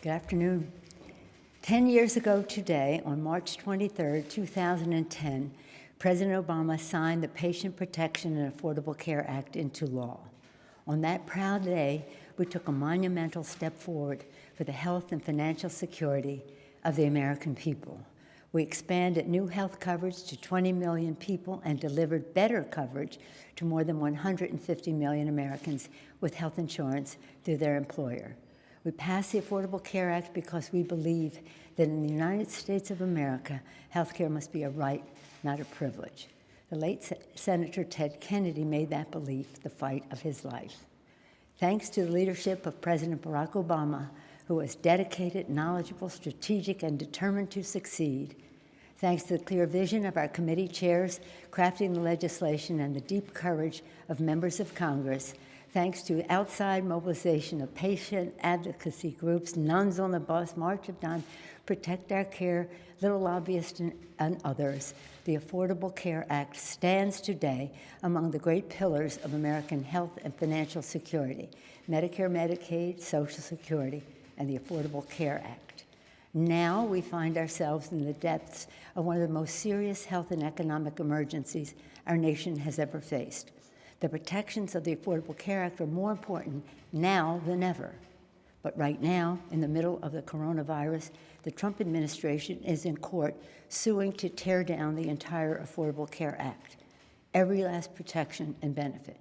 Good afternoon. 10 years ago today, on March 23, 2010, President Obama signed the Patient Protection and Affordable Care Act into law. On that proud day, we took a monumental step forward for the health and financial security of the American people. We expanded new health coverage to 20 million people and delivered better coverage to more than 150 million Americans with health insurance through their employer. We passed the Affordable Care Act because we believe that in the United States of America, health care must be a right, not a privilege. The late Senator Ted Kennedy made that belief the fight of his life. Thanks to the leadership of President Barack Obama, who was dedicated, knowledgeable, strategic, and determined to succeed, thanks to the clear vision of our committee chairs crafting the legislation and the deep courage of members of Congress, thanks to outside mobilization of patient advocacy groups, Nuns on the Bus, March of Dimes, Protect Our Care, Little Lobbyists, and others, the Affordable Care Act stands today among the great pillars of American health and financial security: Medicare, Medicaid, Social Security, and the Affordable Care Act. Now we find ourselves in the depths of one of the most serious health and economic emergencies our nation has ever faced. The protections of the Affordable Care Act are more important now than ever. But right now, in the middle of the coronavirus, the Trump administration is in court suing to tear down the entire Affordable Care Act, every last protection and benefit.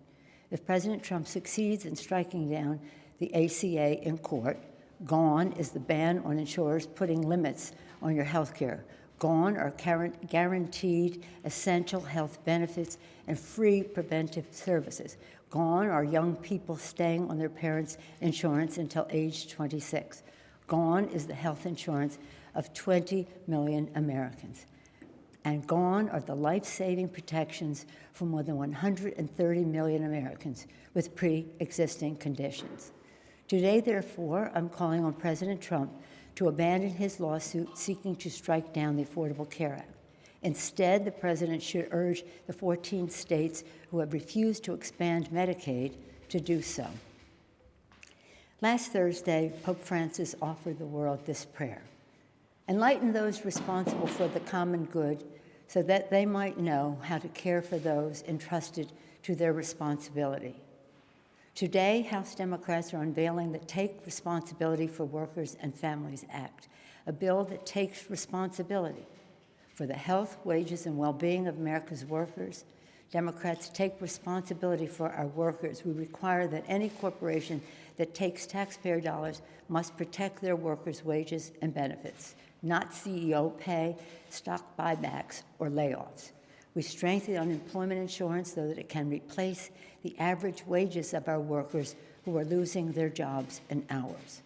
If President Trump succeeds in striking down the ACA in court, gone is the ban on insurers putting limits on your health care. Gone are guaranteed essential health benefits and free preventive services. Gone are young people staying on their parents' insurance until age 26. Gone is the health insurance of 20 million Americans. And gone are the life-saving protections for more than 130 million Americans with pre-existing conditions. Today, therefore, I'm calling on President Trump to abandon his lawsuit seeking to strike down the Affordable Care Act. Instead, the president should urge the 14 states who have refused to expand Medicaid to do so. Last Thursday, Pope Francis offered the world this prayer: enlighten those responsible for the common good so that they might know how to care for those entrusted to their responsibility. Today, House Democrats are unveiling the Take Responsibility for Workers and Families Act, a bill that takes responsibility for the health, wages, and well-being of America's workers. Democrats take responsibility for our workers. We require that any corporation that takes taxpayer dollars must protect their workers' wages and benefits, not CEO pay, stock buybacks, or layoffs. We strengthen unemployment insurance so that it can replace the average wages of our workers who are losing their jobs and hours.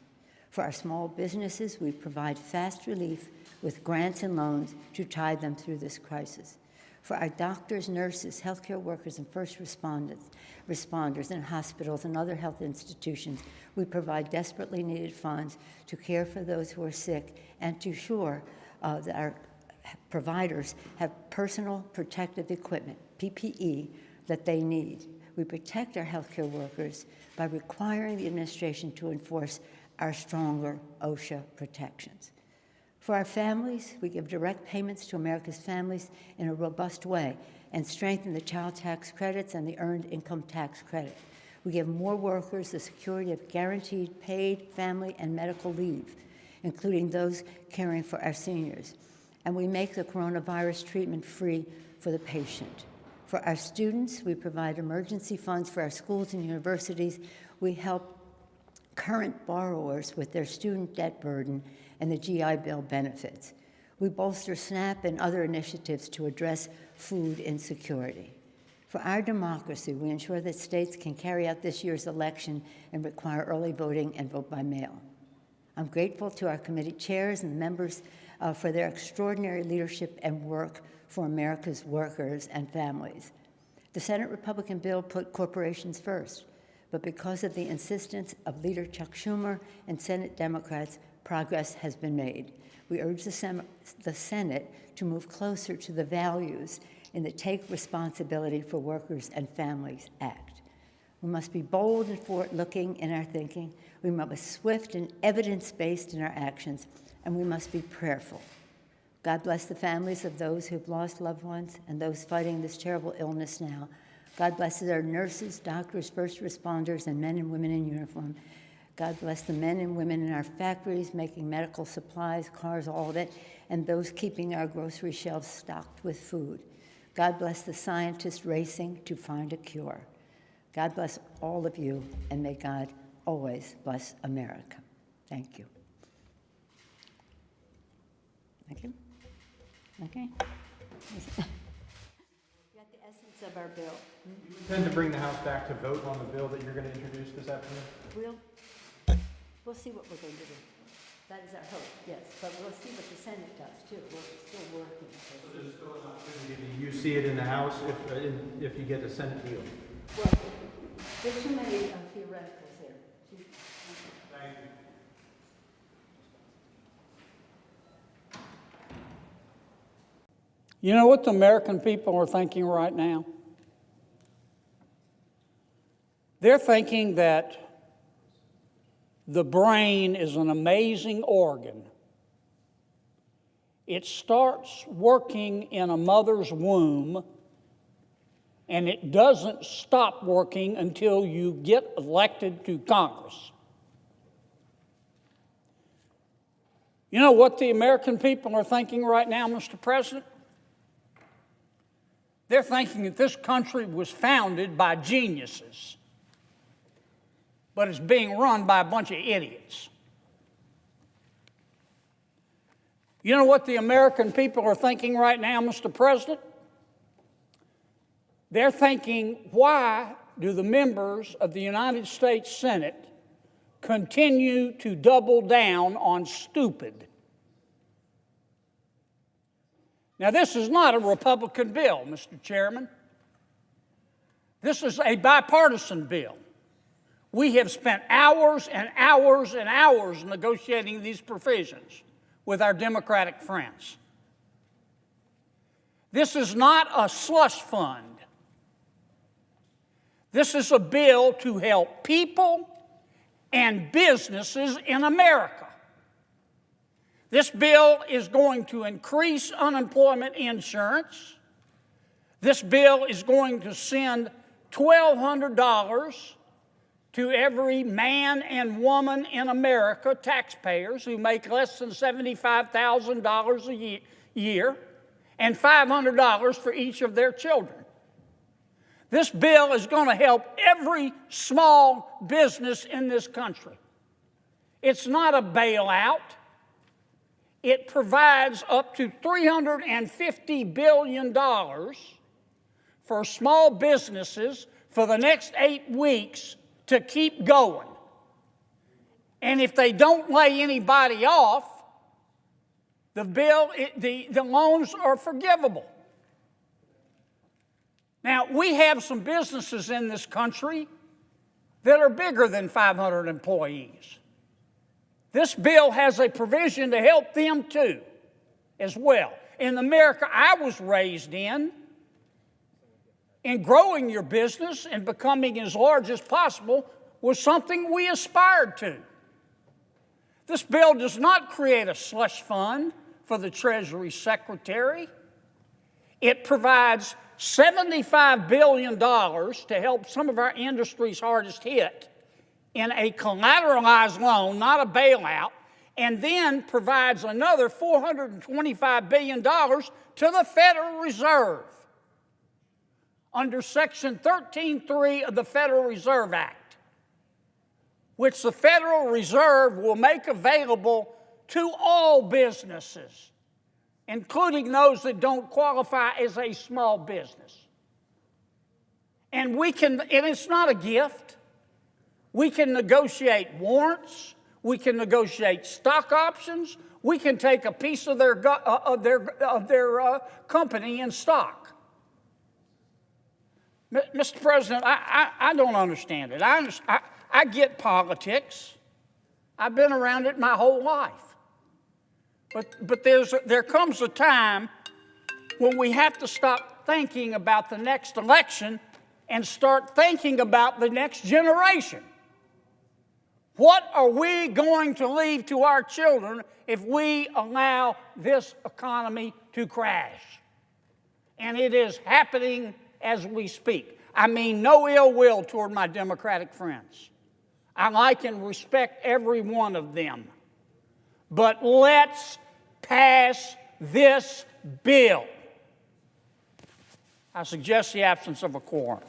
For our small businesses, we provide fast relief with grants and loans to tide them through this crisis. For our doctors, nurses, healthcare workers, and first responders in hospitals and other health institutions, we provide desperately needed funds to care for those who are sick and to ensure that our providers have personal protective equipment, PPE, that they need. We protect our healthcare workers by requiring the administration to enforce our stronger OSHA protections. For our families, we give direct payments to America's families in a robust way and strengthen the child tax credits and the earned income tax credit. We give more workers the security of guaranteed paid family and medical leave, including those caring for our seniors. And we make the coronavirus treatment free for the patient. For our students, we provide emergency funds for our schools and universities. We help current borrowers with their student debt burden and the GI Bill benefits. We bolster SNAP and other initiatives to address food insecurity. For our democracy, we ensure that states can carry out this year's election and require early voting and vote by mail. I'm grateful to our committee chairs and the members for their extraordinary leadership and work for America's workers and families. The Senate Republican bill put corporations first, but because of the insistence of Leader Chuck Schumer and Senate Democrats, progress has been made. We urge the Senate to move closer to the values in the Take Responsibility for Workers and Families Act. We must be bold and forward-looking in our thinking. We must be swift and evidence-based in our actions, and we must be prayerful. God bless the families of those who've lost loved ones and those fighting this terrible illness now. God bless our nurses, doctors, first responders, and men and women in uniform. God bless the men and women in our factories making medical supplies, cars, all of it, and those keeping our grocery shelves stocked with food. God bless the scientists racing to find a cure. God bless all of you, and may God always bless America. Thank you. Thank you. Okay. Got the essence of our bill. You intend to bring the House back to vote on the bill that you're going to introduce this afternoon? We'll see what we're going to do. That is our hope, yes. But we'll see what the Senate does, too. We're still working. So there's still an opportunity. Do you see it in the House if you get a Senate deal? Well, there's too many theoreticals here. Thank you. You know what the American people are thinking right now? They're thinking that the brain is an amazing organ. It starts working in a mother's womb, and it doesn't stop working until you get elected to Congress. You know what the American people are thinking right now, Mr. President? They're thinking that this country was founded by geniuses, but it's being run by a bunch of idiots. You know what the American people are thinking right now, Mr. President? They're thinking, why do the members of the United States Senate continue to double down on stupid? Now, this is not a Republican bill, Mr. Chairman. This is a bipartisan bill. We have spent hours and hours and hours negotiating these provisions with our Democratic friends. This is not a slush fund. This is a bill to help people and businesses in America. This bill is going to increase unemployment insurance. This bill is going to send $1,200 to every man and woman in America, taxpayers who make less than $75,000 a year, and $500 for each of their children. This bill is going to help every small business in this country. It's not a bailout. It provides up to $350 billion for small businesses for the next 8 weeks to keep going. And if they don't lay anybody off, the loans are forgivable. Now, we have some businesses in this country that are bigger than 500 employees. This bill has a provision to help them too, as well. In America I was raised in growing your business and becoming as large as possible was something we aspired to. This bill does not create a slush fund for the Treasury Secretary. It provides $75 billion to help some of our industries hardest hit in a collateralized loan, not a bailout, and then provides another $425 billion to the Federal Reserve under Section 13.3 of the Federal Reserve Act, which the Federal Reserve will make available to all businesses, including those that don't qualify as a small business. And it's not a gift. We can negotiate warrants. We can negotiate stock options. We can take a piece of their company in stock. Mr. President, I don't understand it. I get politics. I've been around it my whole life. But there comes a time when we have to stop thinking about the next election and start thinking about the next generation. What are we going to leave to our children if we allow this economy to crash? And it is happening as we speak. I mean no ill will toward my Democratic friends. I like and respect every one of them. But let's pass this bill. I suggest the absence of a quorum.